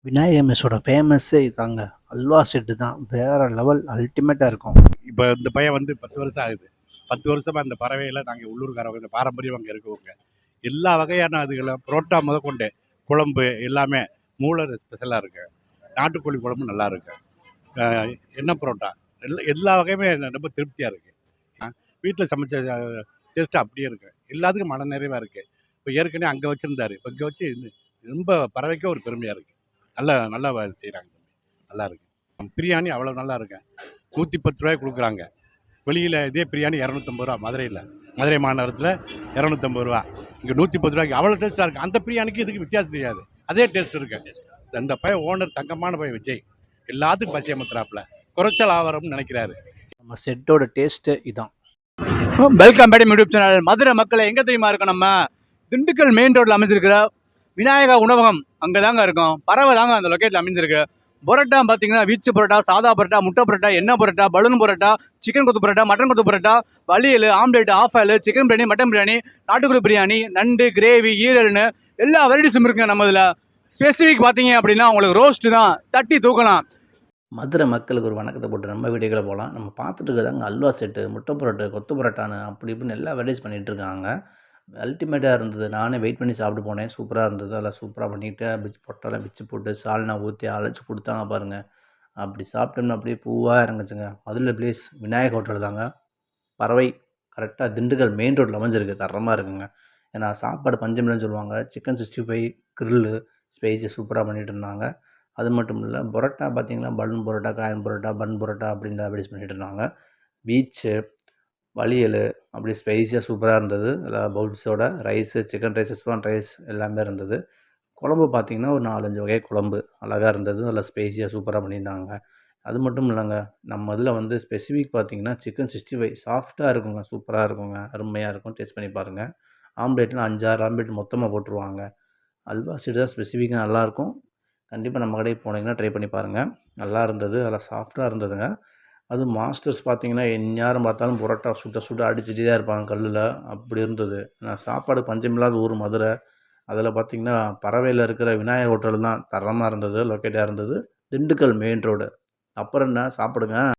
விநாயகர் மெஸ்ஸோட ஃபேமஸ்ஸே இதாங்க. அல்வா செட்டு தான். வேற லெவல் அல்டிமேட்டா இருக்கும். இப்போ இந்த பையன் வந்து 10 வருஷம் ஆகுது. 10 வருஷமா இந்த பறவையில நாங்கள் உள்ளூர்காரவங்க இந்த பாரம்பரியம் அங்கே இருக்கவங்க எல்லா வகையான அதுகளும் புரோட்டா முதற்கொண்டு குழம்பு எல்லாமே மூளை ஸ்பெஷலாக இருக்கு. நாட்டுக்கோழி குழம்பு நல்லா இருக்கு. எண்ணெய் புரோட்டா எல்லா வகையுமே ரொம்ப திருப்தியாக இருக்கு. வீட்டில் சமைச்ச டேஸ்ட்டு அப்படியே இருக்கு. எல்லாத்துக்கும் மன நிறைவாக இருக்கு. இப்போ ஏற்கனவே அங்கே வச்சுருந்தாரு. இப்போ இங்கே வச்சு ரொம்ப பறவைக்கே ஒரு பெருமையாக இருக்கு. நல்லா நல்லா செய்கிறாங்க. நல்லா இருக்கு. பிரியாணி அவ்வளோ நல்லா இருக்கு. 110 ரூபாய்க்கு கொடுக்குறாங்க. வெளியில் இதே பிரியாணி 250 ரூபா. மதுரை மாநகரத்தில் 250 ரூபா. இங்கே 110 ரூபாய்க்கு அவ்வளோ டேஸ்ட்டாக இருக்குது. அந்த பிரியாணிக்கு இதுக்கு வித்தியாசம் தெரியாது. அதே டேஸ்ட் இருக்கு. அந்த பையன் ஓனர் தங்கமான பையன் விஜய். எல்லாத்துக்கும் பசி அமர்த்துறாப்புல. குறைச்சல் ஆவரம்னு நினைக்கிறாரு. நம்ம செட்டோட டேஸ்ட்டு இதான். Welcome bad YouTube channel. Madurai மக்களை எங்கே தெரியுமா இருக்கோம்? நம்ம திண்டுக்கல் மெயின் ரோட்டில் அமைஞ்சிருக்கிற விநாயகா உணவகம் அங்கே தாங்க இருக்கும். பறவை தாங்க அந்த லொக்கேட்டில் அமைஞ்சிருக்கு. பரோட்டா பார்த்தீங்கன்னா வீச்சு பரோட்டா, சாதா பரோட்டா, முட்டை பரோட்டா, எண்ணெய் பரோட்டா, பலூன் பரோட்டா, சிக்கன் கொத்து பரோட்டா, மட்டன் கொத்து பரோட்டா, வலியல், omelette, half boil, chicken biryani, mutton biryani, நாட்டுக்கோழி பிரியாணி, நண்டு, கிரேவி, ஈரல்னு எல்லா வெரைட்டிஸும் இருக்குங்க. நம்ம இதில் ஸ்பெசிஃபிக் பார்த்தீங்க அப்படின்னா உங்களுக்கு ரோஸ்ட்டு தான் தட்டி தூக்கலாம். மதுரை மக்களுக்கு ஒரு வணக்கத்தை போட்டு நம்ம வீடியோக்களை போகலாம். நம்ம பார்த்துட்டு இருக்கிறதாங்க அல்வா செட்டு, முட்டை பரோட்டா, கொத்து பரோட்டான்னு அப்படி இப்படின்னு எல்லா வெரைட்டிஸ் பண்ணிகிட்டு இருக்காங்க. அல்டிமேட்டாக இருந்தது. நானே வெயிட் பண்ணி சாப்பிட்டு போனேன். சூப்பராக இருந்தது. அதெல்லாம் சூப்பராக பண்ணிவிட்டு பொட்டெல்லாம் பிச்சு போட்டு சால்னா ஊற்றி அழைச்சி கொடுத்தாங்க பாருங்கள். அப்படி சாப்பிட்டோம்னா அப்படியே பூவாக இறங்குச்சுங்க. மதுரை பிளேஸ் விநாயகர் ஹோட்டல் தாங்க. பறவை கரெக்டாக திண்டுக்கல் மெயின் ரோட்டில் அமைஞ்சிருக்கு. தரமாக இருக்குங்க. ஏன்னா சாப்பாடு பஞ்சமில்லைன்னு சொல்லுவாங்க. சிக்கன் 65 கிரில்லு ஸ்பைசி சூப்பராக பண்ணிகிட்டு இருந்தாங்க. அது மட்டும் இல்லை, பரோட்டா பார்த்திங்கன்னா பலூன் பரோட்டா, காயின் பரோட்டா, பன் பரோட்டா அப்படின்னு வெரைட்டிஸ் பண்ணிகிட்டு இருந்தாங்க. பீச்சு, வலியல் அப்படி ஸ்பைஸியாக சூப்பராக இருந்தது. எல்லாம் பவுல்ஸோட ரைஸு, சிக்கன் ரைஸ், ஸ்பான் ரைஸ் எல்லாமே இருந்தது. குழம்பு பார்த்திங்கன்னா ஒரு 4-5 வகை குழம்பு அழகாக இருந்தது. நல்லா ஸ்பைஸியாக சூப்பராக பண்ணியிருந்தாங்க. அது மட்டும் இல்லைங்க, நம்ம இதில் வந்து ஸ்பெசிஃபிக் பார்த்திங்கன்னா சிக்கன் 65 சாஃப்டாக இருக்குங்க. சூப்பராக இருக்குங்க. அருமையாக இருக்கும். டேஸ்ட் பண்ணி பாருங்கள். ஆம்லேட்லாம் 5-6 ஆம்லேட் மொத்தமாக போட்டுருவாங்க. அல்வா சீடு தான் ஸ்பெசிஃபிக்காக நல்லாயிருக்கும். கண்டிப்பாக நம்ம கடைக்கு போனீங்கன்னா ட்ரை பண்ணி பாருங்கள். நல்லா இருந்தது. நல்லா சாஃப்டாக இருந்ததுங்க. அதுவும் மாஸ்டர்ஸ் பார்த்திங்கன்னா எந்நேரம் பார்த்தாலும் பரோட்டா சுட்ட சுட்ட அடிச்சுட்டே தான் இருப்பாங்க கல்லில். அப்படி இருந்தது. நான் சாப்பாடு பஞ்சமில்லாத ஊர் மதுரை. அதில் பார்த்திங்கன்னா பறவையில் இருக்கிற விநாயகர் ஹோட்டல் தான் தரமாக இருந்தது. லொக்கேட்டாக இருந்தது. Dindigul main road. அப்புறம் என்ன சாப்பிடுங்க.